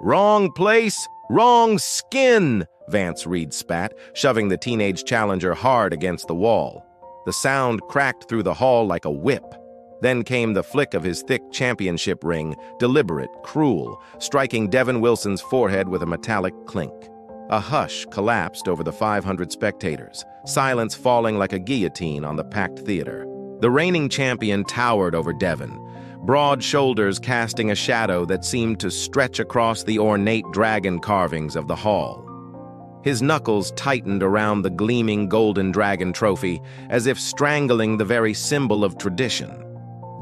"Wrong place, wrong skin," Vance Reed spat, shoving the teenage challenger hard against the wall. The sound cracked through the hall like a whip. Then came the flick of his thick championship ring, deliberate, cruel, striking Devon Wilson's forehead with a metallic clink. A hush collapsed over the 500 spectators, silence falling like a guillotine on the packed theater. The reigning champion towered over Devon, broad shoulders casting a shadow that seemed to stretch across the ornate dragon carvings of the hall. His knuckles tightened around the gleaming golden dragon trophy, as if strangling the very symbol of tradition.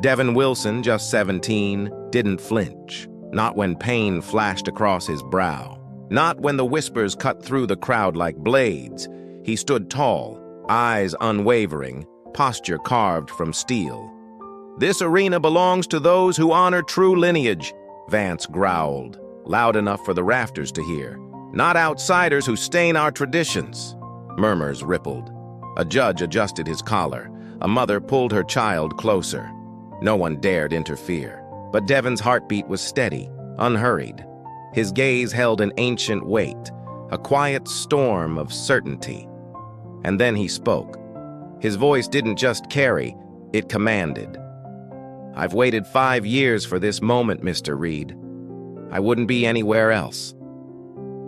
Devon Wilson, just 17, didn't flinch, not when pain flashed across his brow, not when the whispers cut through the crowd like blades. He stood tall, eyes unwavering, posture carved from steel. "This arena belongs to those who honor true lineage," Vance growled, loud enough for the rafters to hear. "Not outsiders who stain our traditions." Murmurs rippled. A judge adjusted his collar. A mother pulled her child closer. No one dared interfere, but Devon's heartbeat was steady, unhurried. His gaze held an ancient weight, a quiet storm of certainty. And then he spoke. His voice didn't just carry, it commanded. "I've waited 5 years for this moment, Mr. Reed. I wouldn't be anywhere else."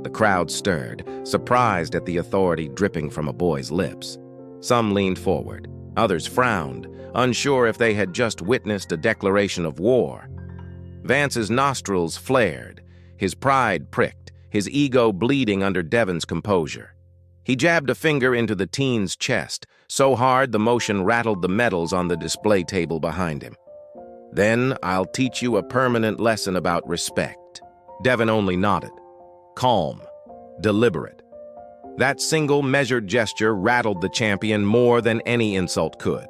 The crowd stirred, surprised at the authority dripping from a boy's lips. Some leaned forward, others frowned, unsure if they had just witnessed a declaration of war. Vance's nostrils flared, his pride pricked, his ego bleeding under Devon's composure. He jabbed a finger into the teen's chest, so hard the motion rattled the medals on the display table behind him. "Then I'll teach you a permanent lesson about respect." Devon only nodded. Calm, deliberate. That single measured gesture rattled the champion more than any insult could.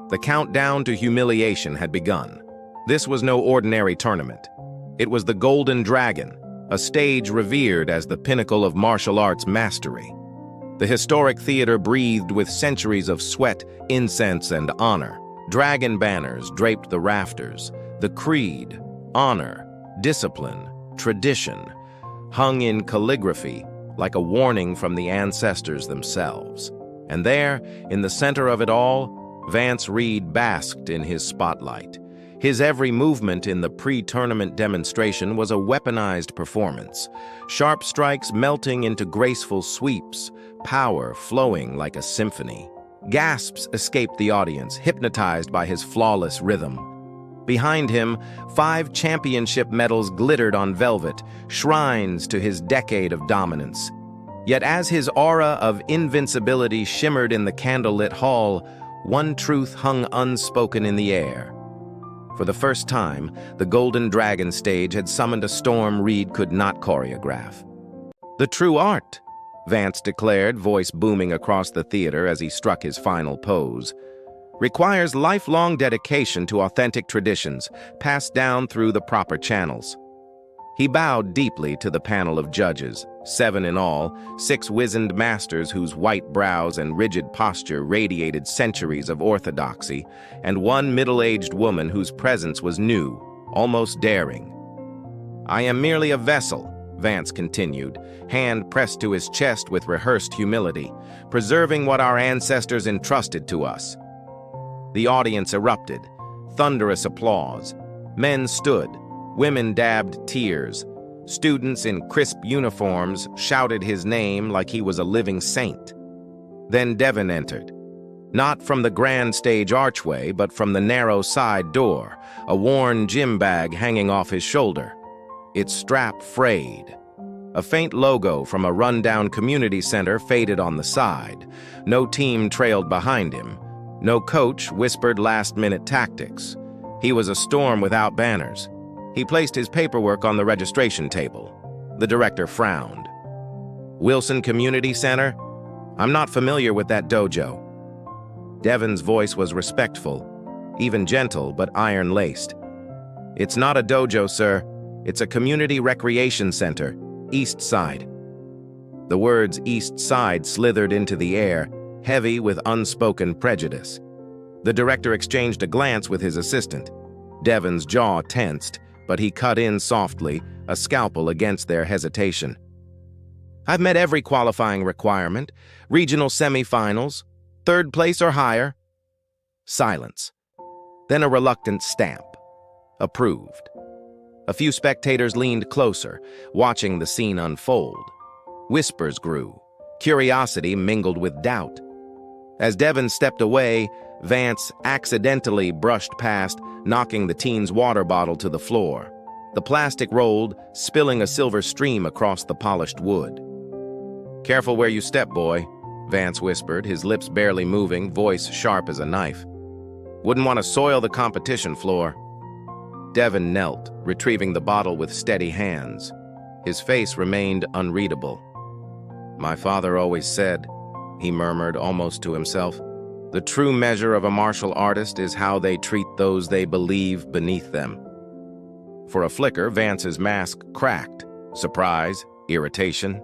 The countdown to humiliation had begun. This was no ordinary tournament. It was the Golden Dragon, a stage revered as the pinnacle of martial arts mastery. The historic theater breathed with centuries of sweat, incense, and honor. Dragon banners draped the rafters. The creed, honor, discipline, tradition, hung in calligraphy like a warning from the ancestors themselves. And there, in the center of it all, Vance Reed basked in his spotlight. His every movement in the pre-tournament demonstration was a weaponized performance, sharp strikes melting into graceful sweeps, power flowing like a symphony. Gasps escaped the audience, hypnotized by his flawless rhythm. Behind him, 5 championship medals glittered on velvet, shrines to his decade of dominance. Yet as his aura of invincibility shimmered in the candlelit hall, one truth hung unspoken in the air. For the first time, the Golden Dragon stage had summoned a storm Reed could not choreograph. "The true art," Vance declared, voice booming across the theater as he struck his final pose, "requires lifelong dedication to authentic traditions, passed down through the proper channels." He bowed deeply to the panel of judges, 7 in all, 6 wizened masters whose white brows and rigid posture radiated centuries of orthodoxy, and 1 middle-aged woman whose presence was new, almost daring. "I am merely a vessel," Vance continued, hand pressed to his chest with rehearsed humility, "preserving what our ancestors entrusted to us." The audience erupted, thunderous applause. Men stood, women dabbed tears. Students in crisp uniforms shouted his name like he was a living saint. Then Devon entered, not from the grand stage archway, but from the narrow side door, a worn gym bag hanging off his shoulder. Its strap frayed. A faint logo from a rundown community center faded on the side. No team trailed behind him. No coach whispered last-minute tactics. He was a storm without banners. He placed his paperwork on the registration table. The director frowned. "Wilson Community Center? I'm not familiar with that dojo." Devon's voice was respectful, even gentle but iron-laced. "It's not a dojo, sir. It's a community recreation center, East Side." The words East Side slithered into the air, heavy with unspoken prejudice. The director exchanged a glance with his assistant. Devon's jaw tensed, but he cut in softly, a scalpel against their hesitation. "I've met every qualifying requirement, regional semifinals, third place or higher." Silence. Then a reluctant stamp. Approved. A few spectators leaned closer, watching the scene unfold. Whispers grew. Curiosity mingled with doubt. As Devon stepped away, Vance accidentally brushed past, knocking the teen's water bottle to the floor. The plastic rolled, spilling a silver stream across the polished wood. "Careful where you step, boy," Vance whispered, his lips barely moving, voice sharp as a knife. "Wouldn't want to soil the competition floor." Devon knelt, retrieving the bottle with steady hands. His face remained unreadable. "My father always said," he murmured almost to himself, "the true measure of a martial artist is how they treat those they believe beneath them." For a flicker, Vance's mask cracked. Surprise, irritation.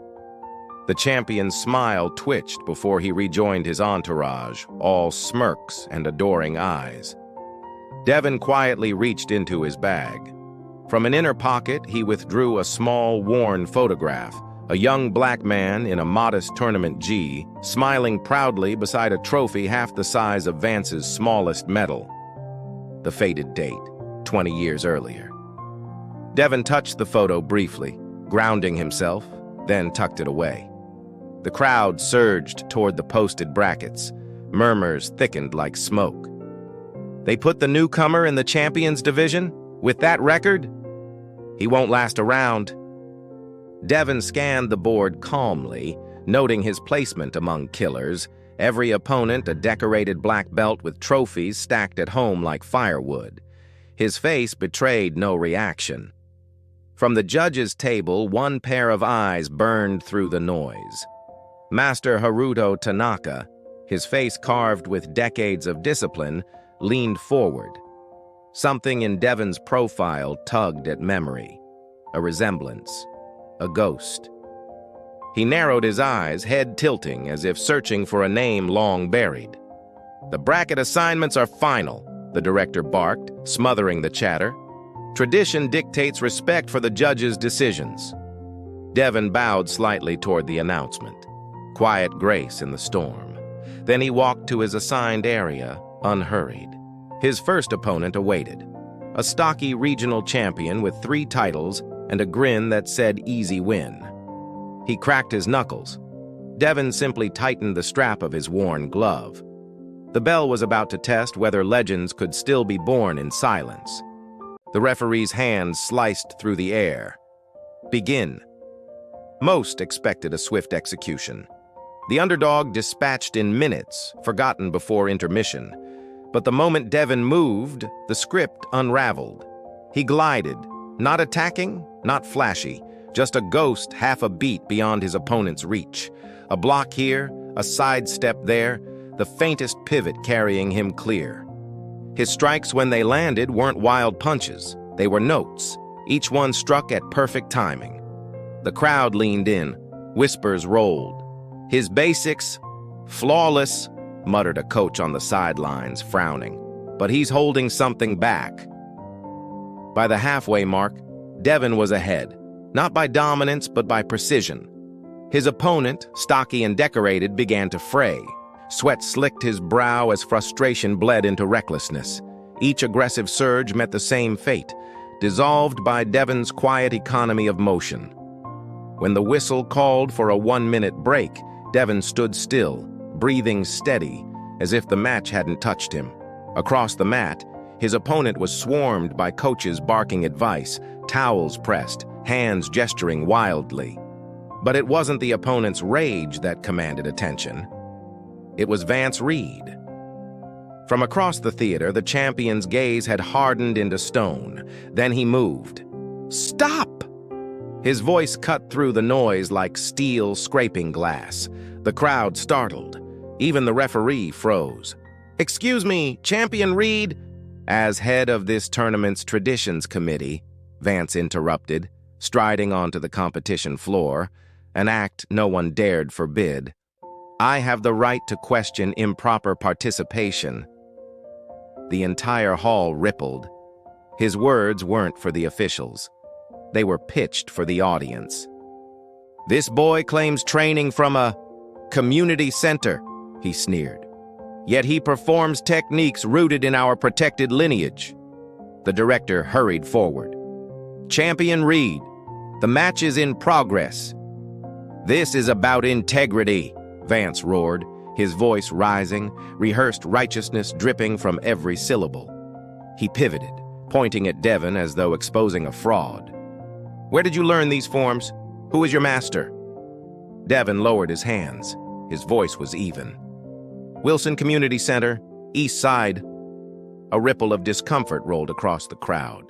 The champion's smile twitched before he rejoined his entourage, all smirks and adoring eyes. Devon quietly reached into his bag. From an inner pocket, he withdrew a small, worn photograph, a young black man in a modest tournament gi, smiling proudly beside a trophy half the size of Vance's smallest medal. The faded date, 20 years earlier. Devon touched the photo briefly, grounding himself, then tucked it away. The crowd surged toward the posted brackets. Murmurs thickened like smoke. "They put the newcomer in the champions division? With that record? He won't last around." Devon scanned the board calmly, noting his placement among killers, every opponent a decorated black belt with trophies stacked at home like firewood. His face betrayed no reaction. From the judges' table, one pair of eyes burned through the noise. Master Haruto Tanaka, his face carved with decades of discipline, leaned forward. Something in Devon's profile tugged at memory. A resemblance. A ghost. He narrowed his eyes, head tilting as if searching for a name long buried. "The bracket assignments are final," the director barked, smothering the chatter. "Tradition dictates respect for the judges' decisions." Devon bowed slightly toward the announcement. Quiet grace in the storm. Then he walked to his assigned area, unhurried. His first opponent awaited. A stocky regional champion with 3 titles and a grin that said easy win. He cracked his knuckles. Devon simply tightened the strap of his worn glove. The bell was about to test whether legends could still be born in silence. The referee's hand sliced through the air. "Begin." Most expected a swift execution. The underdog dispatched in minutes, forgotten before intermission. But the moment Devon moved, the script unraveled. He glided, not attacking, not flashy, just a ghost half a beat beyond his opponent's reach. A block here, a sidestep there, the faintest pivot carrying him clear. His strikes when they landed weren't wild punches. They were notes, each one struck at perfect timing. The crowd leaned in, whispers rolled. "His basics, flawless," muttered a coach on the sidelines, frowning. "But he's holding something back." By the halfway mark, Devon was ahead, not by dominance but by precision. His opponent, stocky and decorated, began to fray. Sweat slicked his brow as frustration bled into recklessness. Each aggressive surge met the same fate, dissolved by Devon's quiet economy of motion. When the whistle called for a 1-minute break, Devon stood still, breathing steady, as if the match hadn't touched him. Across the mat, his opponent was swarmed by coaches barking advice, towels pressed, hands gesturing wildly. But it wasn't the opponent's rage that commanded attention. It was Vance Reed. From across the theater, the champion's gaze had hardened into stone. Then he moved. "Stop!" His voice cut through the noise like steel scraping glass. The crowd startled. Even the referee froze. "Excuse me, Champion Reed?" "As head of this tournament's traditions committee," Vance interrupted, striding onto the competition floor, an act no one dared forbid. "I have the right to question improper participation." The entire hall rippled. His words weren't for the officials. They were pitched for the audience. "This boy claims training from a community center," he sneered. "Yet he performs techniques rooted in our protected lineage." The director hurried forward. "Champion Reed, the match is in progress." "This is about integrity," Vance roared, his voice rising, rehearsed righteousness dripping from every syllable. He pivoted, pointing at Devon as though exposing a fraud. "Where did you learn these forms? Who is your master?" Devon lowered his hands. His voice was even. "Wilson Community Center, East Side." A ripple of discomfort rolled across the crowd.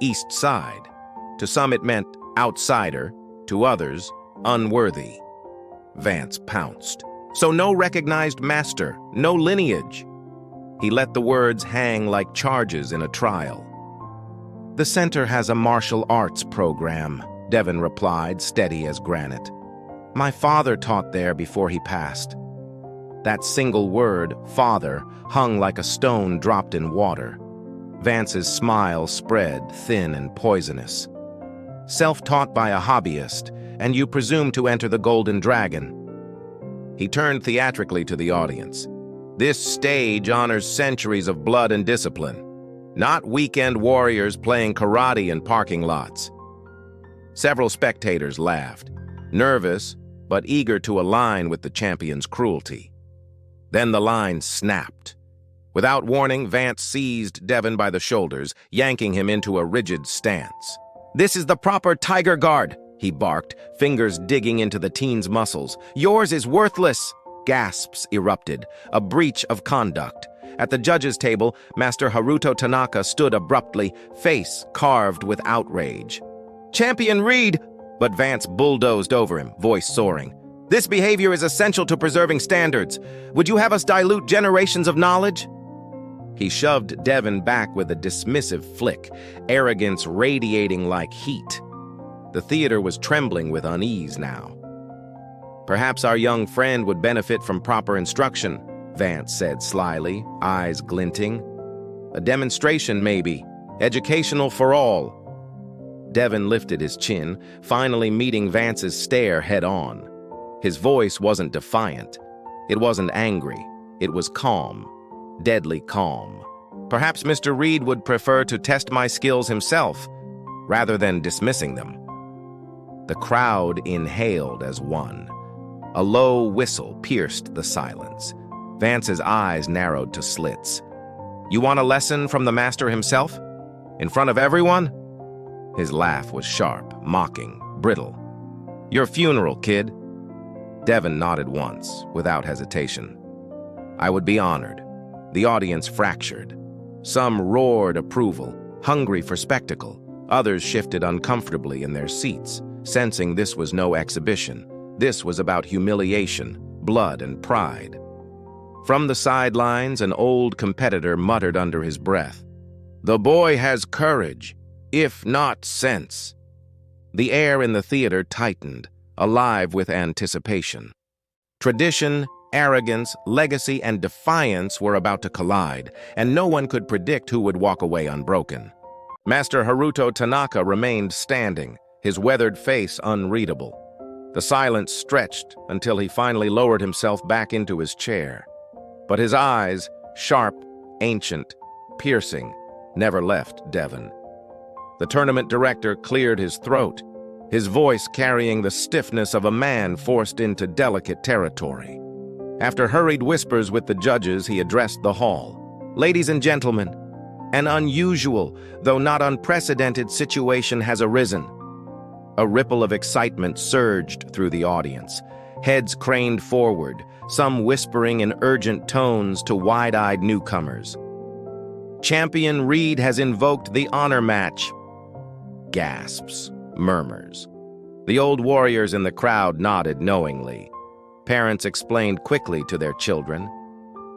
East Side. To some it meant outsider, to others, unworthy. Vance pounced. "So no recognized master, no lineage." He let the words hang like charges in a trial. "The center has a martial arts program," Devon replied, steady as granite. "My father taught there before he passed." That single word, father, hung like a stone dropped in water. Vance's smile spread, thin and poisonous. "Self-taught by a hobbyist, and you presume to enter the Golden Dragon." He turned theatrically to the audience. "This stage honors centuries of blood and discipline, not weekend warriors playing karate in parking lots." Several spectators laughed, nervous but eager to align with the champion's cruelty. Then the line snapped. Without warning, Vance seized Devon by the shoulders, yanking him into a rigid stance. "This is the proper tiger guard," he barked, fingers digging into the teen's muscles. "Yours is worthless." Gasps erupted, a breach of conduct. At the judges' table, Master Haruto Tanaka stood abruptly, face carved with outrage. "Champion Reed!" But Vance bulldozed over him, voice soaring. "This behavior is essential to preserving standards. Would you have us dilute generations of knowledge?" He shoved Devon back with a dismissive flick, arrogance radiating like heat. The theater was trembling with unease now. "Perhaps our young friend would benefit from proper instruction," Vance said slyly, eyes glinting. "A demonstration, maybe. Educational for all." Devon lifted his chin, finally meeting Vance's stare head-on. His voice wasn't defiant. It wasn't angry. It was calm, deadly calm. "Perhaps Mr. Reed would prefer to test my skills himself, rather than dismissing them." The crowd inhaled as one. A low whistle pierced the silence. Vance's eyes narrowed to slits. "You want a lesson from the master himself? In front of everyone?" His laugh was sharp, mocking, brittle. "Your funeral, kid." Devon nodded once, without hesitation. "I would be honored." The audience fractured. Some roared approval, hungry for spectacle. Others shifted uncomfortably in their seats, sensing this was no exhibition. This was about humiliation, blood, and pride. From the sidelines, an old competitor muttered under his breath, "The boy has courage, if not sense." The air in the theater tightened, alive with anticipation. Tradition, arrogance, legacy, and defiance were about to collide, and no one could predict who would walk away unbroken. Master Haruto Tanaka remained standing, his weathered face unreadable. The silence stretched until he finally lowered himself back into his chair. But his eyes, sharp, ancient, piercing, never left Devon. The tournament director cleared his throat, his voice carrying the stiffness of a man forced into delicate territory. After hurried whispers with the judges, he addressed the hall. "Ladies and gentlemen, an unusual, though not unprecedented situation has arisen." A ripple of excitement surged through the audience. Heads craned forward, some whispering in urgent tones to wide-eyed newcomers. "Champion Reed has invoked the honor match." Gasps, murmurs. The old warriors in the crowd nodded knowingly. Parents explained quickly to their children.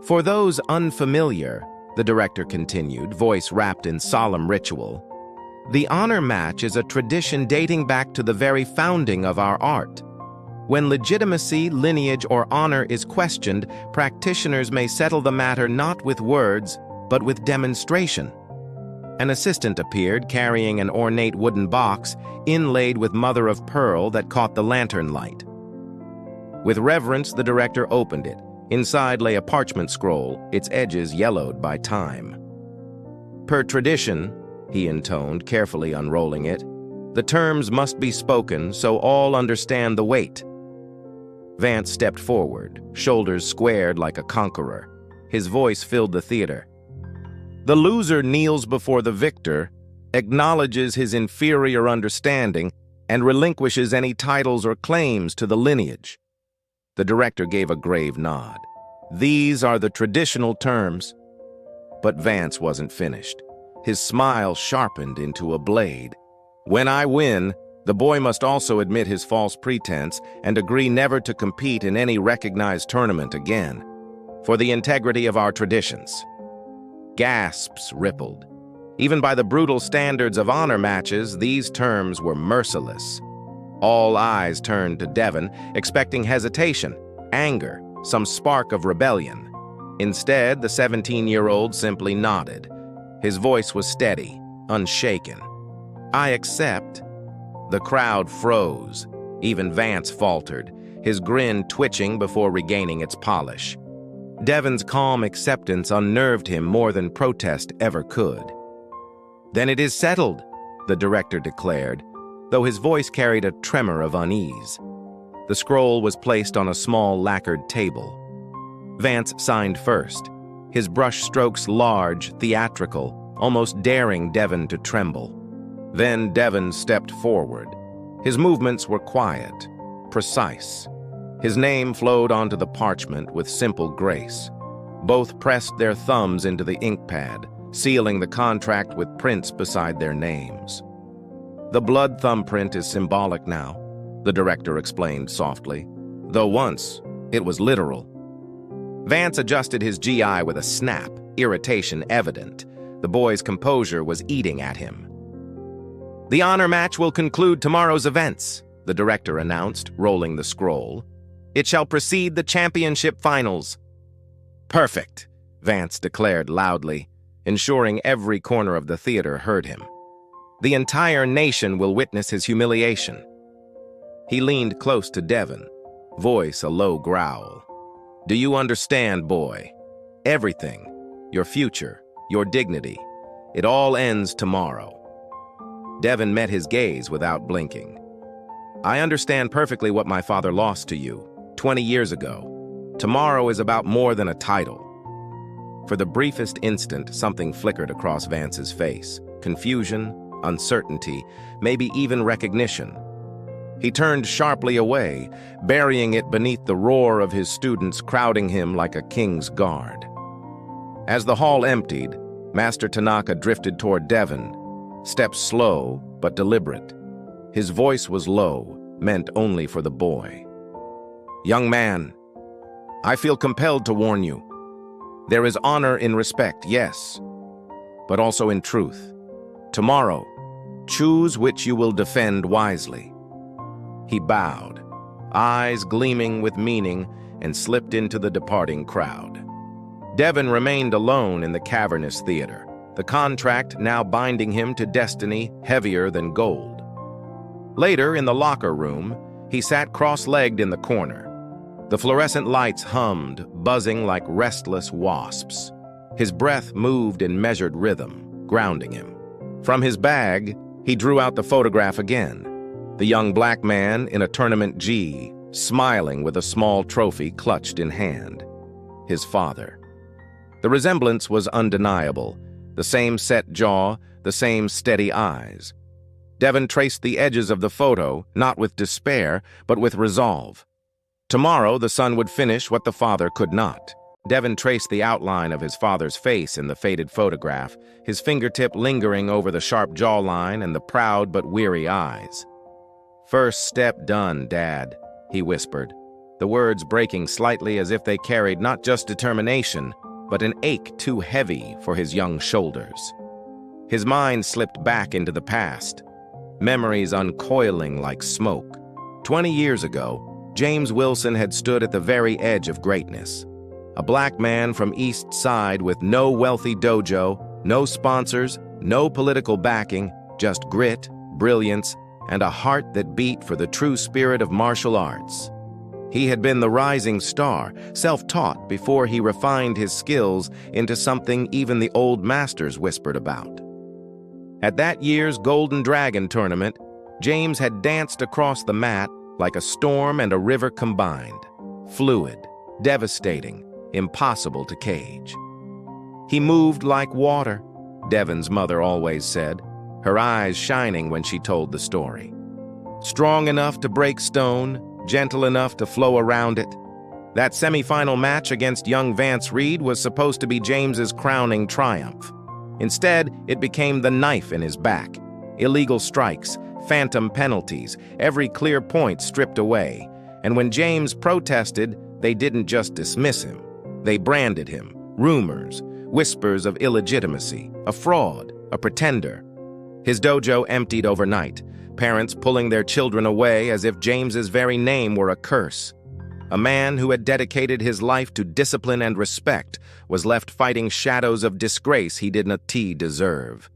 "For those unfamiliar," the director continued, voice wrapped in solemn ritual, "the honor match is a tradition dating back to the very founding of our art. When legitimacy, lineage, or honor is questioned, practitioners may settle the matter not with words, but with demonstration." An assistant appeared carrying an ornate wooden box inlaid with mother of pearl that caught the lantern light. With reverence, the director opened it. Inside lay a parchment scroll, its edges yellowed by time. Per tradition, he intoned, carefully unrolling it, the terms must be spoken so all understand the weight. Vance stepped forward, shoulders squared like a conqueror. His voice filled the theater. The loser kneels before the victor, acknowledges his inferior understanding, and relinquishes any titles or claims to the lineage. The director gave a grave nod. These are the traditional terms. But Vance wasn't finished. His smile sharpened into a blade. When I win, the boy must also admit his false pretense and agree never to compete in any recognized tournament again, for the integrity of our traditions. Gasps rippled. Even by the brutal standards of honor matches, these terms were merciless. All eyes turned to Devon, expecting hesitation, anger, some spark of rebellion. Instead, the 17-year-old simply nodded. His voice was steady, unshaken. I accept. The crowd froze. Even Vance faltered, his grin twitching before regaining its polish. Devon's calm acceptance unnerved him more than protest ever could. Then it is settled, the director declared, though his voice carried a tremor of unease. The scroll was placed on a small lacquered table. Vance signed first, his brush strokes large, theatrical, almost daring Devon to tremble. Then Devon stepped forward. His movements were quiet, precise. His name flowed onto the parchment with simple grace. Both pressed their thumbs into the ink pad, sealing the contract with prints beside their names. The blood thumbprint is symbolic now, the director explained softly, though once it was literal. Vance adjusted his GI with a snap, irritation evident. The boy's composure was eating at him. The honor match will conclude tomorrow's events, the director announced, rolling the scroll. It shall precede the championship finals. Perfect, Vance declared loudly, ensuring every corner of the theater heard him. The entire nation will witness his humiliation. He leaned close to Devon, voice a low growl. Do you understand, boy? Everything, your future, your dignity, it all ends tomorrow. Devon met his gaze without blinking. I understand perfectly what my father lost to you 20 years ago. Tomorrow is about more than a title. For the briefest instant, something flickered across Vance's face. Confusion, uncertainty, maybe even recognition. He turned sharply away, burying it beneath the roar of his students crowding him like a king's guard. As the hall emptied, Master Tanaka drifted toward Devon, steps slow but deliberate. His voice was low, meant only for the boy. Young man, I feel compelled to warn you. There is honor in respect, yes, but also in truth. Tomorrow, choose which you will defend wisely. He bowed, eyes gleaming with meaning, and slipped into the departing crowd. Devon remained alone in the cavernous theater, the contract now binding him to destiny heavier than gold. Later, in the locker room, he sat cross-legged in the corner. The fluorescent lights hummed, buzzing like restless wasps. His breath moved in measured rhythm, grounding him. From his bag, he drew out the photograph again. The young black man in a tournament G, smiling with a small trophy clutched in hand. His father. The resemblance was undeniable. The same set jaw, the same steady eyes. Devon traced the edges of the photo, not with despair, but with resolve. Tomorrow, the son would finish what the father could not. Devon traced the outline of his father's face in the faded photograph, his fingertip lingering over the sharp jawline and the proud but weary eyes. First step done, Dad, he whispered, the words breaking slightly as if they carried not just determination, but an ache too heavy for his young shoulders. His mind slipped back into the past, memories uncoiling like smoke. 20 years ago, James Wilson had stood at the very edge of greatness. A black man from East Side with no wealthy dojo, no sponsors, No political backing, just grit, brilliance, and a heart that beat for the true spirit of martial arts. He had been the rising star, self-taught before he refined his skills into something even the old masters whispered about. At that year's Golden Dragon tournament, James had danced across the mat like a storm and a river combined. Fluid, devastating, impossible to cage. He moved like water, Devon's mother always said, her eyes shining when she told the story. Strong enough to break stone, gentle enough to flow around it. That semifinal match against young Vance Reed was supposed to be James's crowning triumph. Instead, it became the knife in his back. Illegal strikes, phantom penalties, every clear point stripped away. And when James protested, they didn't just dismiss him. They branded him. Rumors, whispers of illegitimacy, a fraud, a pretender. His dojo emptied overnight, parents pulling their children away as if James's very name were a curse. A man who had dedicated his life to discipline and respect was left fighting shadows of disgrace he did not deserve.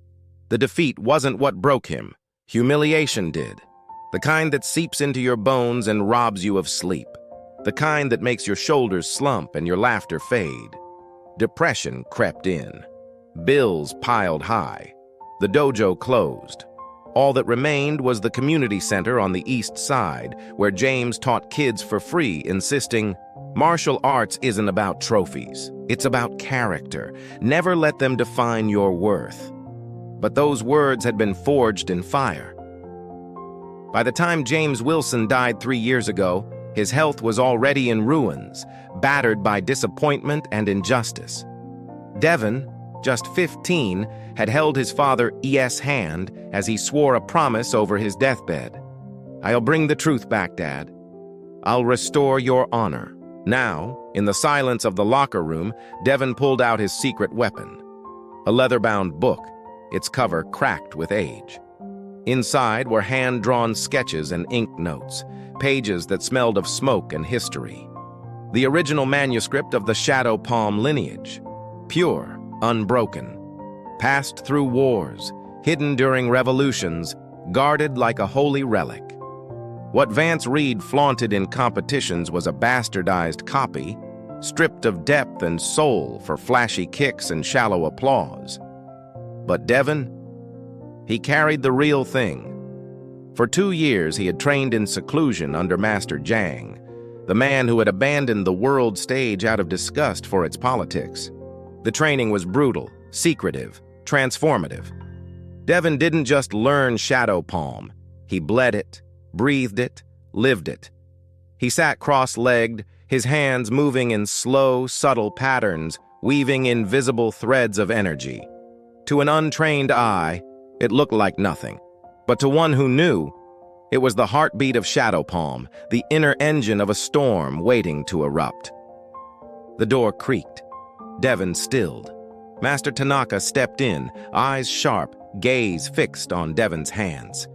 The defeat wasn't what broke him. Humiliation did. The kind that seeps into your bones and robs you of sleep. The kind that makes your shoulders slump and your laughter fade. Depression crept in. Bills piled high. The dojo closed. All that remained was the community center on the east side, where James taught kids for free, insisting, "Martial arts isn't about trophies. It's about character. Never let them define your worth." But those words had been forged in fire. By the time James Wilson died 3 years ago, his health was already in ruins, battered by disappointment and injustice. Devon, just 15, had held his father E.S. hand as he swore a promise over his deathbed. "I'll bring the truth back, Dad. I'll restore your honor." Now, in the silence of the locker room, Devon pulled out his secret weapon. A leather-bound book, its cover cracked with age. Inside were hand-drawn sketches and ink notes, pages that smelled of smoke and history. The original manuscript of the Shadow Palm lineage, pure, unbroken. Passed through wars, hidden during revolutions, guarded like a holy relic. What Vance Reed flaunted in competitions was a bastardized copy, stripped of depth and soul for flashy kicks and shallow applause. But Devon, he carried the real thing. For 2 years he had trained in seclusion under Master Zhang, the man who had abandoned the world stage out of disgust for its politics. The training was brutal, secretive, transformative. Devon didn't just learn Shadow Palm. He bled it, breathed it, lived it. He sat cross-legged, his hands moving in slow, subtle patterns, weaving invisible threads of energy. To an untrained eye, it looked like nothing. But to one who knew, it was the heartbeat of Shadow Palm, the inner engine of a storm waiting to erupt. The door creaked. Devon stilled. Master Tanaka stepped in, eyes sharp, gaze fixed on Devon's hands.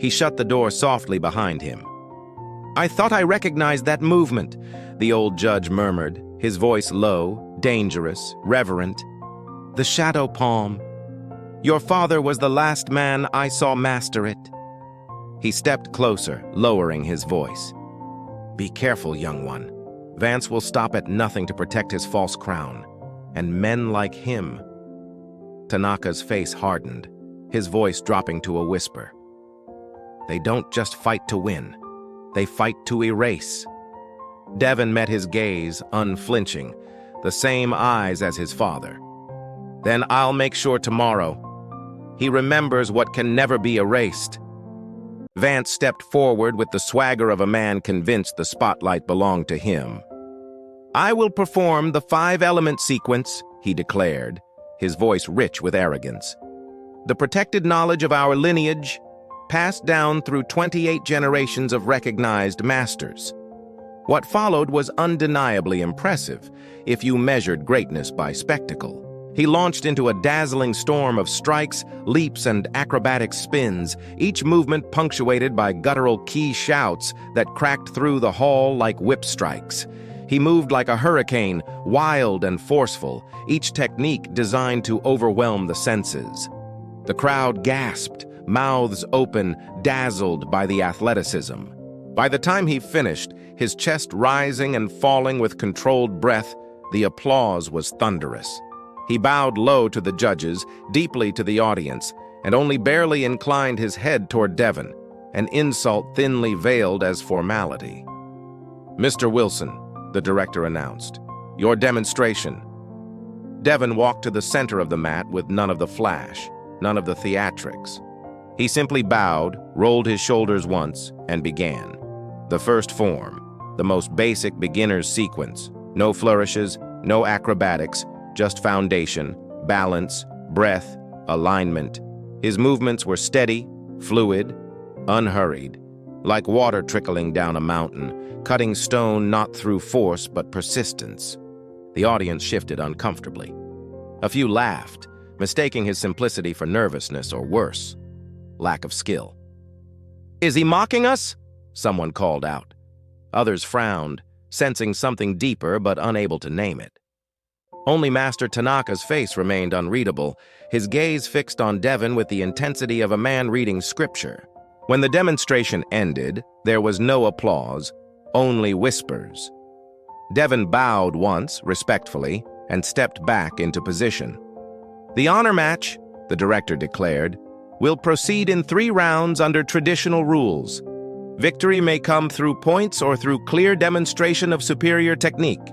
He shut the door softly behind him. "I thought I recognized that movement," the old judge murmured, his voice low, dangerous, reverent. "The Shadow Palm. Your father was the last man I saw master it." He stepped closer, lowering his voice. "Be careful, young one. Vance will stop at nothing to protect his false crown. And men like him." Tanaka's face hardened, his voice dropping to a whisper. "They don't just fight to win. They fight to erase." Devon met his gaze, unflinching, the same eyes as his father. "Then I'll make sure tomorrow he remembers what can never be erased." Vance stepped forward with the swagger of a man convinced the spotlight belonged to him. "I will perform the 5-element sequence," he declared, his voice rich with arrogance. "The protected knowledge of our lineage, passed down through 28 generations of recognized masters." What followed was undeniably impressive, if you measured greatness by spectacle. He launched into a dazzling storm of strikes, leaps, and acrobatic spins, each movement punctuated by guttural key shouts that cracked through the hall like whip strikes. He moved like a hurricane, wild and forceful, each technique designed to overwhelm the senses. The crowd gasped, mouths open, dazzled by the athleticism. By the time he finished, his chest rising and falling with controlled breath, the applause was thunderous. He bowed low to the judges, deeply to the audience, and only barely inclined his head toward Devon, an insult thinly veiled as formality. "Mr. Wilson," the director announced, "your demonstration." Devon walked to the center of the mat with none of the flash, none of the theatrics. He simply bowed, rolled his shoulders once, and began. The first form, the most basic beginner's sequence. No flourishes, no acrobatics, just foundation, balance, breath, alignment. His movements were steady, fluid, unhurried, like water trickling down a mountain, cutting stone not through force but persistence. The audience shifted uncomfortably. A few laughed, mistaking his simplicity for nervousness or worse, lack of skill. "Is he mocking us?" someone called out. Others frowned, sensing something deeper but unable to name it. Only Master Tanaka's face remained unreadable, his gaze fixed on Devon with the intensity of a man reading scripture. When the demonstration ended, there was no applause, only whispers. Devon bowed once, respectfully, and stepped back into position. "The honor match," the director declared, "will proceed in 3 rounds under traditional rules. Victory may come through points or through clear demonstration of superior technique.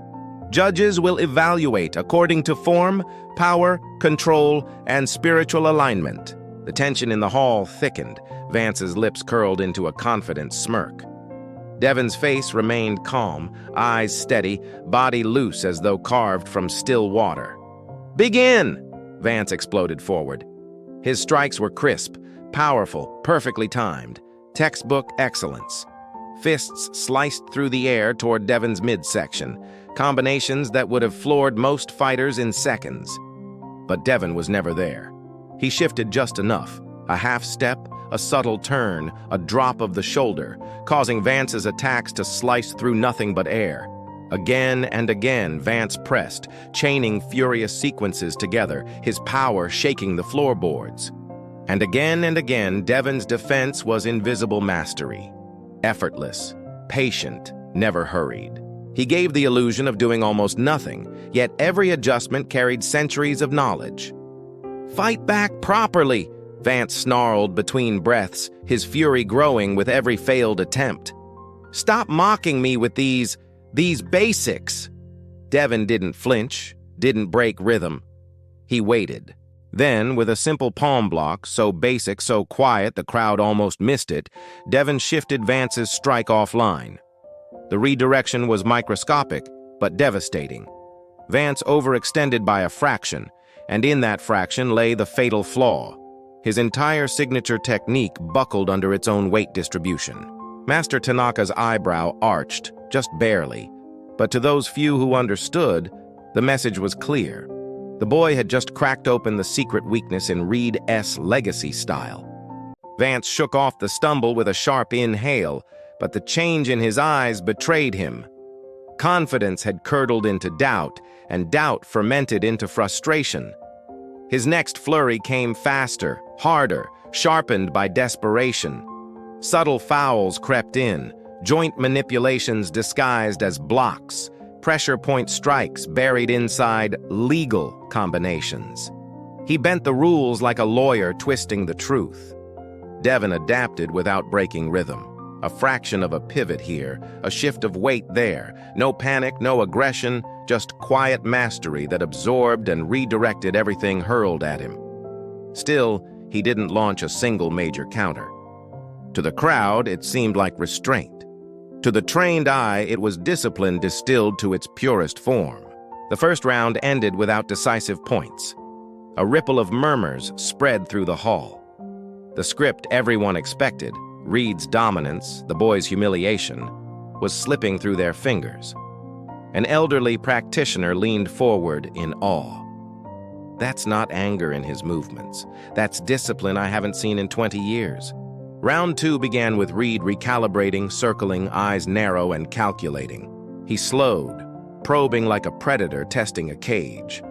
Judges will evaluate according to form, power, control, and spiritual alignment." The tension in the hall thickened. Vance's lips curled into a confident smirk. Devon's face remained calm, eyes steady, body loose as though carved from still water. "Begin!" Vance exploded forward. His strikes were crisp, powerful, perfectly timed. Textbook excellence. Fists sliced through the air toward Devon's midsection, combinations that would have floored most fighters in seconds. But Devon was never there. He shifted just enough, a half step, a subtle turn, a drop of the shoulder, causing Vance's attacks to slice through nothing but air. Again and again, Vance pressed, chaining furious sequences together, his power shaking the floorboards. And again, Devon's defense was invisible mastery. Effortless, patient, never hurried. He gave the illusion of doing almost nothing, yet every adjustment carried centuries of knowledge. "Fight back properly," Vance snarled between breaths, his fury growing with every failed attempt. "Stop mocking me with these basics." Devon didn't flinch, didn't break rhythm. He waited. Then, with a simple palm block, so basic, so quiet the crowd almost missed it, Devon shifted Vance's strike offline. The redirection was microscopic, but devastating. Vance overextended by a fraction, and in that fraction lay the fatal flaw. His entire signature technique buckled under its own weight distribution. Master Tanaka's eyebrow arched, just barely, but to those few who understood, the message was clear. The boy had just cracked open the secret weakness in Reed's legacy style. Vance shook off the stumble with a sharp inhale, but the change in his eyes betrayed him. Confidence had curdled into doubt, and doubt fermented into frustration. His next flurry came faster, harder, sharpened by desperation. Subtle fouls crept in, joint manipulations disguised as blocks, pressure point strikes buried inside legal combinations. He bent the rules like a lawyer twisting the truth. Devon adapted without breaking rhythm. A fraction of a pivot here, a shift of weight there. No panic, no aggression, just quiet mastery that absorbed and redirected everything hurled at him. Still, he didn't launch a single major counter. To the crowd, it seemed like restraint. To the trained eye, it was discipline distilled to its purest form. The first round ended without decisive points. A ripple of murmurs spread through the hall. The script everyone expected, Reed's dominance, the boy's humiliation, was slipping through their fingers. An elderly practitioner leaned forward in awe. That's not anger in his movements. That's discipline I haven't seen in 20 years. Round 2 began with Reed recalibrating, circling, eyes narrow and calculating. He slowed, probing like a predator testing a cage.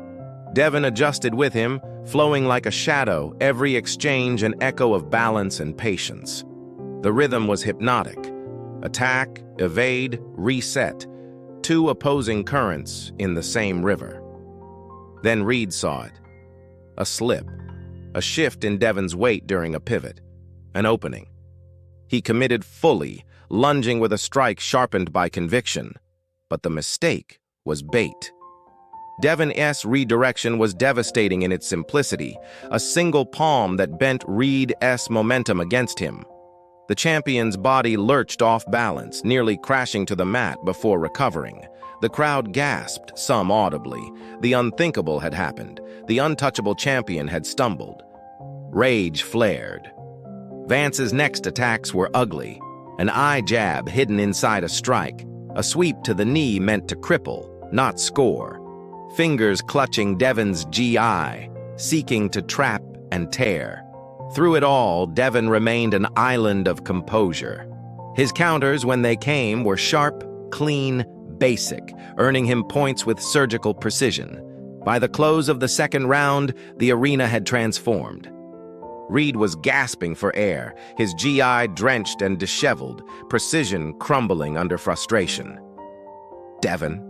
Devon adjusted with him, flowing like a shadow, every exchange an echo of balance and patience. The rhythm was hypnotic. Attack, evade, reset. Two opposing currents in the same river. Then Reed saw it. A slip. A shift in Devon's weight during a pivot. An opening. He committed fully, lunging with a strike sharpened by conviction. But the mistake was bait. Devon's redirection was devastating in its simplicity, a single palm that bent Reed's momentum against him. The champion's body lurched off balance, nearly crashing to the mat before recovering. The crowd gasped, some audibly. The unthinkable had happened. The untouchable champion had stumbled. Rage flared. Vance's next attacks were ugly. An eye jab hidden inside a strike. A sweep to the knee meant to cripple, not score. Fingers clutching Devon's GI, seeking to trap and tear. Through it all, Devon remained an island of composure. His counters, when they came, were sharp, clean, basic, earning him points with surgical precision. By the close of the second round, the arena had transformed. Reed was gasping for air, his GI drenched and disheveled, precision crumbling under frustration. Devon,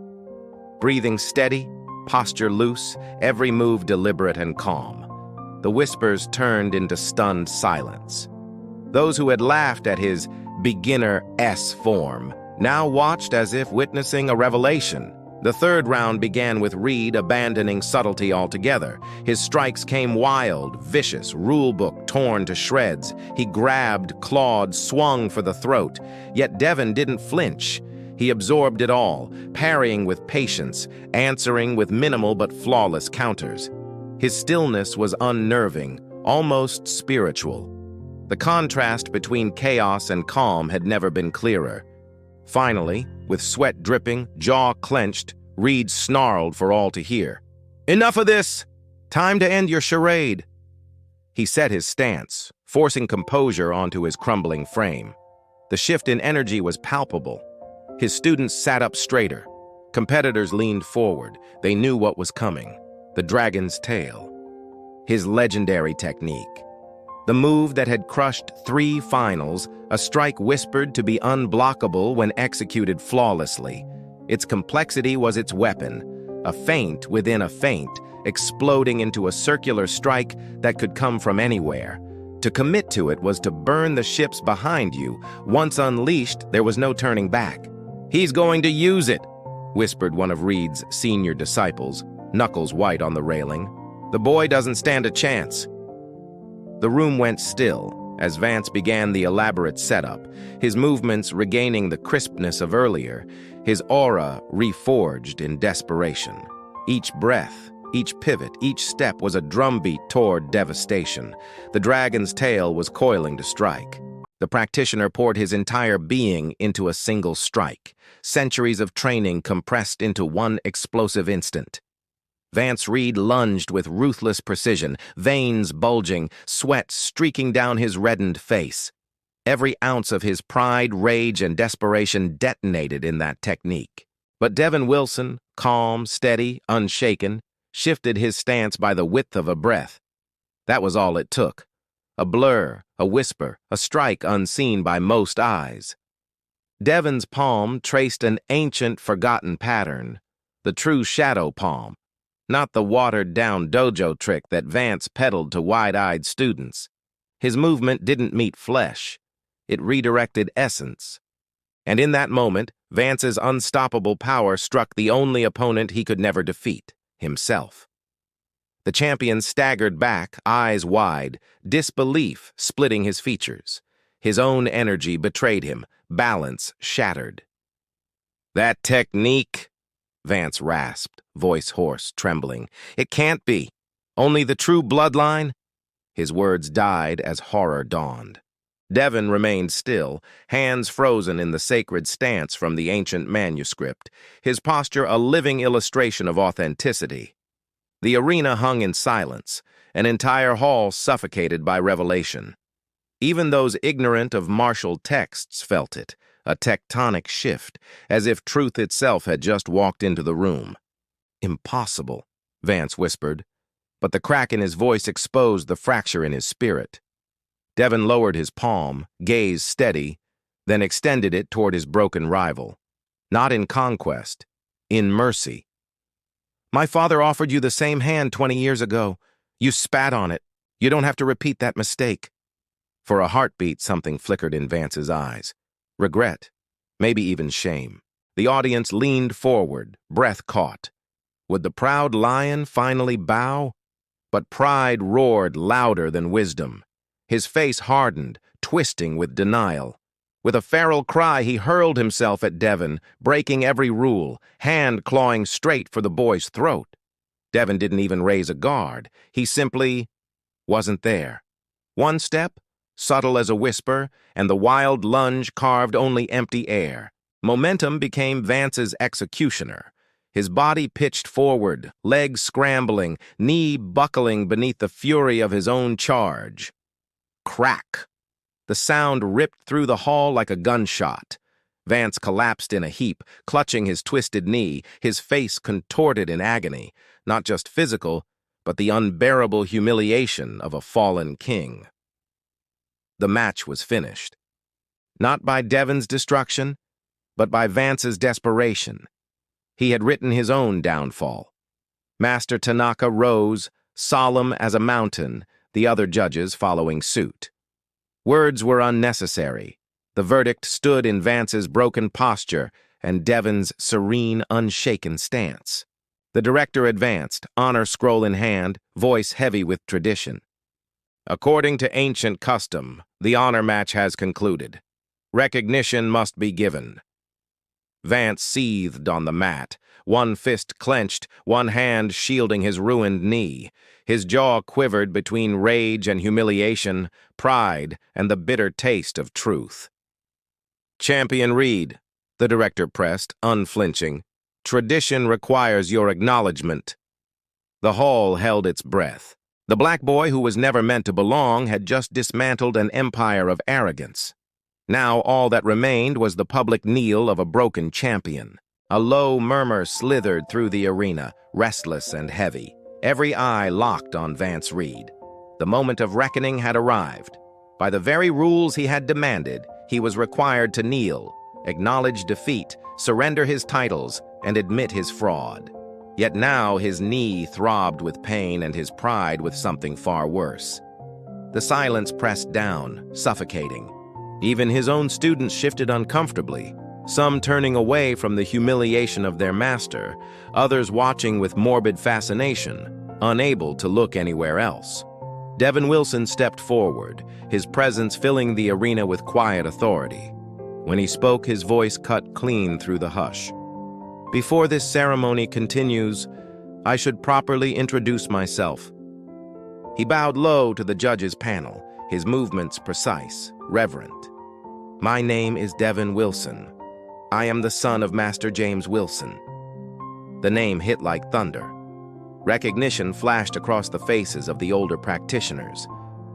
breathing steady, posture loose, every move deliberate and calm. The whispers turned into stunned silence. Those who had laughed at his beginner-esque form now watched as if witnessing a revelation. The third round began with Reed abandoning subtlety altogether. His strikes came wild, vicious, rulebook torn to shreds. He grabbed, clawed, swung for the throat. Yet Devon didn't flinch. He absorbed it all, parrying with patience, answering with minimal but flawless counters. His stillness was unnerving, almost spiritual. The contrast between chaos and calm had never been clearer. Finally, with sweat dripping, jaw clenched, Reed snarled for all to hear. "Enough of this! Time to end your charade!" He set his stance, forcing composure onto his crumbling frame. The shift in energy was palpable. His students sat up straighter. Competitors leaned forward. They knew what was coming. The dragon's tail. His legendary technique. The move that had crushed 3 finals, a strike whispered to be unblockable when executed flawlessly. Its complexity was its weapon, a feint within a feint, exploding into a circular strike that could come from anywhere. To commit to it was to burn the ships behind you. Once unleashed, there was no turning back. "He's going to use it," whispered one of Reed's senior disciples, knuckles white on the railing. "The boy doesn't stand a chance." The room went still as Vance began the elaborate setup, his movements regaining the crispness of earlier, his aura reforged in desperation. Each breath, each pivot, each step was a drumbeat toward devastation. The dragon's tail was coiling to strike. The practitioner poured his entire being into a single strike, centuries of training compressed into one explosive instant. Vance Reed lunged with ruthless precision, veins bulging, sweat streaking down his reddened face. Every ounce of his pride, rage, and desperation detonated in that technique. But Devon Wilson, calm, steady, unshaken, shifted his stance by the width of a breath. That was all it took. A blur, a whisper, a strike unseen by most eyes. Devon's palm traced an ancient, forgotten pattern, the true shadow palm. Not the watered-down dojo trick that Vance peddled to wide-eyed students. His movement didn't meet flesh. It redirected essence. And in that moment, Vance's unstoppable power struck the only opponent he could never defeat, himself. The champion staggered back, eyes wide, disbelief splitting his features. His own energy betrayed him, balance shattered. "That technique," Vance rasped, voice hoarse, trembling. "It can't be. Only the true bloodline?" His words died as horror dawned. Devon remained still, hands frozen in the sacred stance from the ancient manuscript, his posture a living illustration of authenticity. The arena hung in silence, an entire hall suffocated by revelation. Even those ignorant of martial texts felt it, a tectonic shift, as if truth itself had just walked into the room. Impossible. Vance whispered, but the crack in his voice exposed the fracture in his spirit. Devon lowered his palm, gaze steady, then extended it toward his broken rival. Not in conquest, in mercy. "My father offered you the same hand 20 years ago. You spat on it. You don't have to repeat that mistake." For a heartbeat, something flickered in Vance's eyes. Regret, maybe even shame. The audience leaned forward, breath caught. Would the proud lion finally bow? But pride roared louder than wisdom. His face hardened, twisting with denial. With a feral cry, he hurled himself at Devon, breaking every rule, hand clawing straight for the boy's throat. Devon didn't even raise a guard. He simply wasn't there. One step, subtle as a whisper, and the wild lunge carved only empty air. Momentum became Vance's executioner. His body pitched forward, legs scrambling, knee buckling beneath the fury of his own charge. Crack! The sound ripped through the hall like a gunshot. Vance collapsed in a heap, clutching his twisted knee, his face contorted in agony, not just physical, but the unbearable humiliation of a fallen king. The match was finished. Not by Devon's destruction, but by Vance's desperation. He had written his own downfall. Master Tanaka rose, solemn as a mountain, the other judges following suit. Words were unnecessary. The verdict stood in Vance's broken posture and Devon's serene, unshaken stance. The director advanced, honor scroll in hand, voice heavy with tradition. "According to ancient custom, the honor match has concluded. Recognition must be given." Vance seethed on the mat, one fist clenched, one hand shielding his ruined knee. His jaw quivered between rage and humiliation, pride and the bitter taste of truth. "Champion Reed," the director pressed, unflinching, "tradition requires your acknowledgement." The hall held its breath. The black boy who was never meant to belong had just dismantled an empire of arrogance. Now all that remained was the public kneel of a broken champion. A low murmur slithered through the arena, restless and heavy. Every eye locked on Vance Reed. The moment of reckoning had arrived. By the very rules he had demanded, he was required to kneel, acknowledge defeat, surrender his titles, and admit his fraud. Yet now his knee throbbed with pain and his pride with something far worse. The silence pressed down, suffocating. Even his own students shifted uncomfortably, some turning away from the humiliation of their master, others watching with morbid fascination, unable to look anywhere else. Devon Wilson stepped forward, his presence filling the arena with quiet authority. When he spoke, his voice cut clean through the hush. "Before this ceremony continues, I should properly introduce myself." He bowed low to the judges' panel, his movements precise, reverent. "My name is Devon Wilson. I am the son of Master James Wilson." The name hit like thunder. Recognition flashed across the faces of the older practitioners.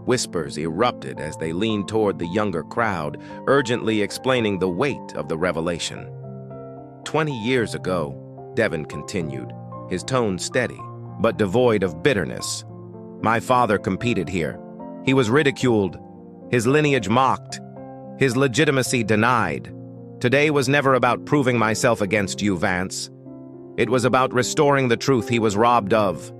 Whispers erupted as they leaned toward the younger crowd, urgently explaining the weight of the revelation. 20 years ago, Devon continued, his tone steady, but devoid of bitterness. "My father competed here. He was ridiculed, his lineage mocked, his legitimacy denied. Today was never about proving myself against you, Vance. It was about restoring the truth he was robbed of."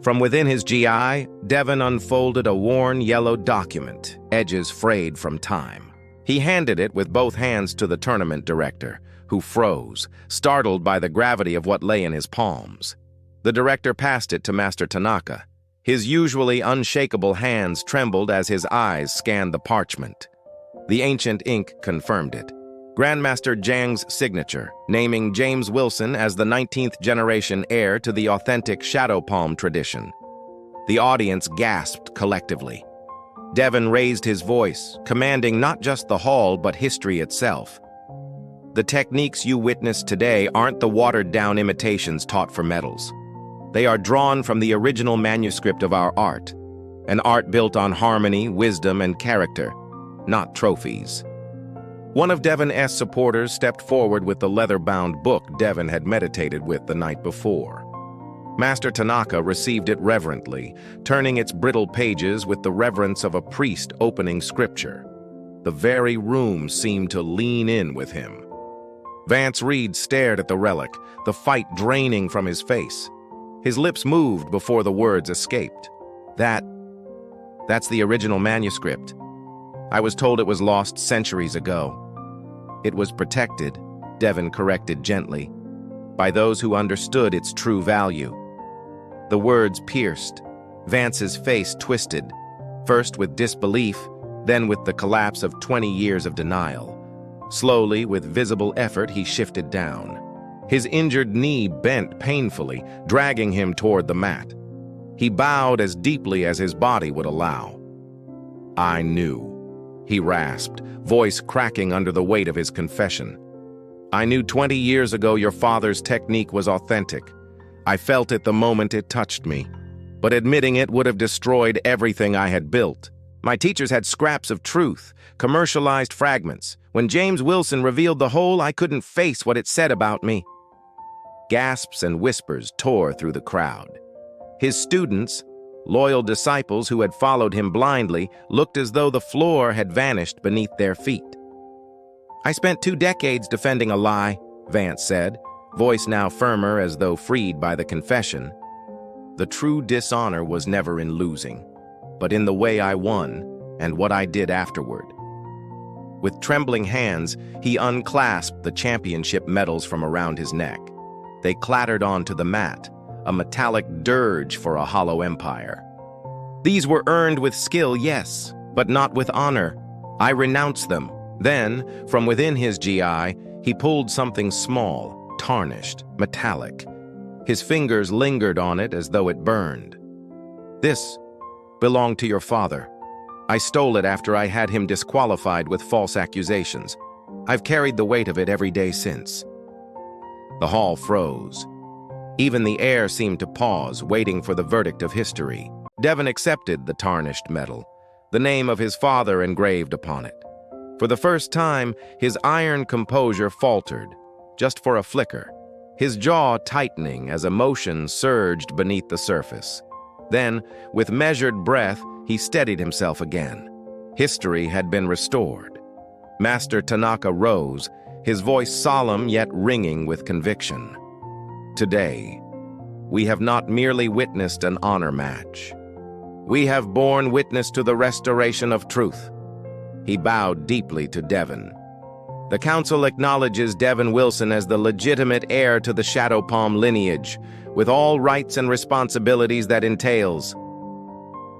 From within his GI, Devon unfolded a worn yellow document, edges frayed from time. He handed it with both hands to the tournament director, who froze, startled by the gravity of what lay in his palms. The director passed it to Master Tanaka. His usually unshakable hands trembled as his eyes scanned the parchment. The ancient ink confirmed it. Grandmaster Zhang's signature, naming James Wilson as the 19th generation heir to the authentic Shadow Palm tradition. The audience gasped collectively. Devon raised his voice, commanding not just the hall but history itself. "The techniques you witness today aren't the watered-down imitations taught for medals. They are drawn from the original manuscript of our art, an art built on harmony, wisdom, and character, not trophies." One of Devon's supporters stepped forward with the leather-bound book Devon had meditated with the night before. Master Tanaka received it reverently, turning its brittle pages with the reverence of a priest opening scripture. The very room seemed to lean in with him. Vance Reed stared at the relic, the fight draining from his face. His lips moved before the words escaped. That's the original manuscript. I was told it was lost centuries ago. It was protected, Devon corrected gently, by those who understood its true value. The words pierced. Vance's face twisted, first with disbelief, then with the collapse of 20 years of denial. Slowly, with visible effort, he shifted down. His injured knee bent painfully, dragging him toward the mat. He bowed as deeply as his body would allow. "I knew," he rasped, voice cracking under the weight of his confession. "I knew 20 years ago your father's technique was authentic. I felt it the moment it touched me. But admitting it would have destroyed everything I had built. My teachers had scraps of truth, commercialized fragments. When James Wilson revealed the whole, I couldn't face what it said about me." Gasps and whispers tore through the crowd. His students, loyal disciples who had followed him blindly, looked as though the floor had vanished beneath their feet. "I spent 2 decades defending a lie," Vance said, voice now firmer as though freed by the confession. "The true dishonor was never in losing, but in the way I won and what I did afterward." With trembling hands, he unclasped the championship medals from around his neck. They clattered onto the mat, a metallic dirge for a hollow empire. "These were earned with skill, yes, but not with honor. I renounce them." Then, from within his GI, he pulled something small, tarnished, metallic. His fingers lingered on it as though it burned. "This belonged to your father. I stole it after I had him disqualified with false accusations. I've carried the weight of it every day since." The hall froze. Even the air seemed to pause, waiting for the verdict of history. Devon accepted the tarnished medal, the name of his father engraved upon it. For the first time, his iron composure faltered, just for a flicker, his jaw tightening as emotion surged beneath the surface. Then, with measured breath, he steadied himself again. History had been restored. Master Tanaka rose, his voice solemn yet ringing with conviction. "Today, we have not merely witnessed an honor match. We have borne witness to the restoration of truth." He bowed deeply to Devon. "The council acknowledges Devon Wilson as the legitimate heir to the Shadow Palm lineage, with all rights and responsibilities that entails."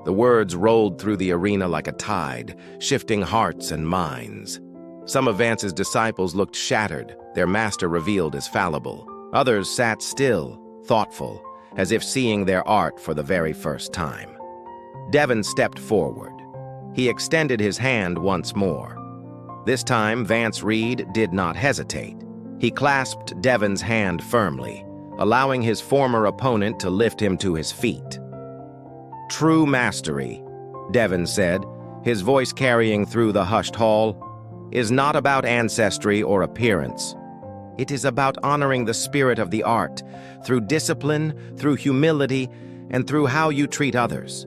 The words rolled through the arena like a tide, shifting hearts and minds. Some of Vance's disciples looked shattered, their master revealed as fallible. Others sat still, thoughtful, as if seeing their art for the very first time. Devon stepped forward. He extended his hand once more. This time, Vance Reed did not hesitate. He clasped Devon's hand firmly, allowing his former opponent to lift him to his feet. "True mastery," Devon said, his voice carrying through the hushed hall, "is not about ancestry or appearance. It is about honoring the spirit of the art, through discipline, through humility, and through how you treat others."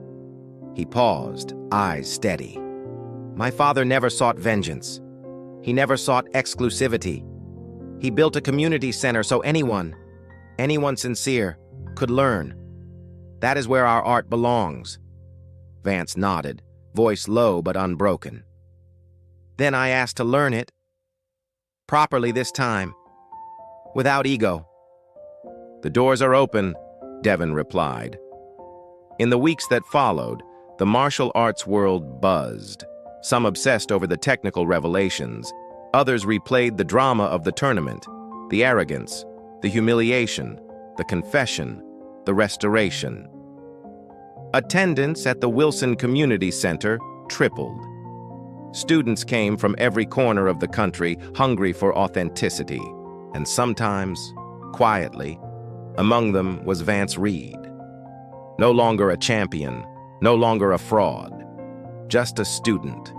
He paused, eyes steady. "My father never sought vengeance. He never sought exclusivity. He built a community center so anyone sincere, could learn. That is where our art belongs." Vance nodded, voice low but unbroken. "Then I asked to learn it. Properly this time. Without ego." "The doors are open," Devon replied. In the weeks that followed, the martial arts world buzzed. Some obsessed over the technical revelations. Others replayed the drama of the tournament, the arrogance, the humiliation, the confession, the restoration. Attendance at the Wilson Community Center tripled. Students came from every corner of the country, hungry for authenticity, and sometimes, quietly, among them was Vance Reed. No longer a champion, no longer a fraud, just a student,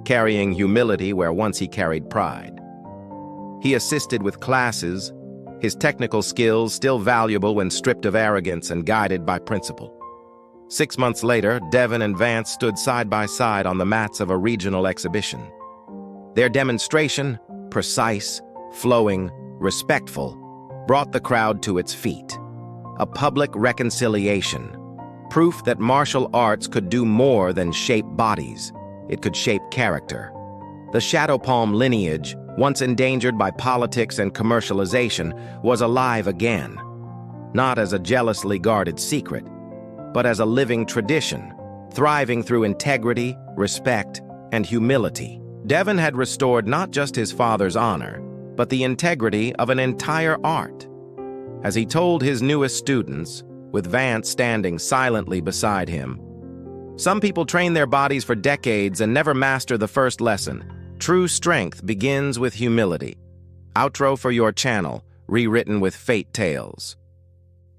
carrying humility where once he carried pride. He assisted with classes, his technical skills still valuable when stripped of arrogance and guided by principle. 6 months later, Devon and Vance stood side by side on the mats of a regional exhibition. Their demonstration, precise, flowing, respectful, brought the crowd to its feet. A public reconciliation, proof that martial arts could do more than shape bodies. It could shape character. The Shadow Palm lineage, once endangered by politics and commercialization, was alive again, not as a jealously guarded secret, but as a living tradition, thriving through integrity, respect, and humility. Devon had restored not just his father's honor, but the integrity of an entire art. As he told his newest students, with Vance standing silently beside him, "Some people train their bodies for decades and never master the first lesson. True strength begins with humility." Outro for your channel, rewritten with Fate Tales.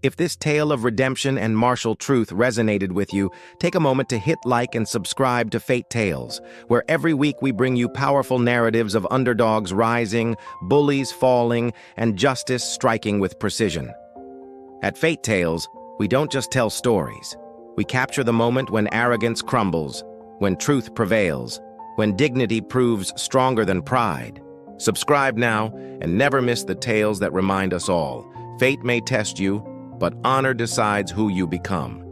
If this tale of redemption and martial truth resonated with you, take a moment to hit like and subscribe to Fate Tales, where every week we bring you powerful narratives of underdogs rising, bullies falling, and justice striking with precision. At Fate Tales, we don't just tell stories. We capture the moment when arrogance crumbles, when truth prevails, when dignity proves stronger than pride. Subscribe now and never miss the tales that remind us all. Fate may test you, but honor decides who you become.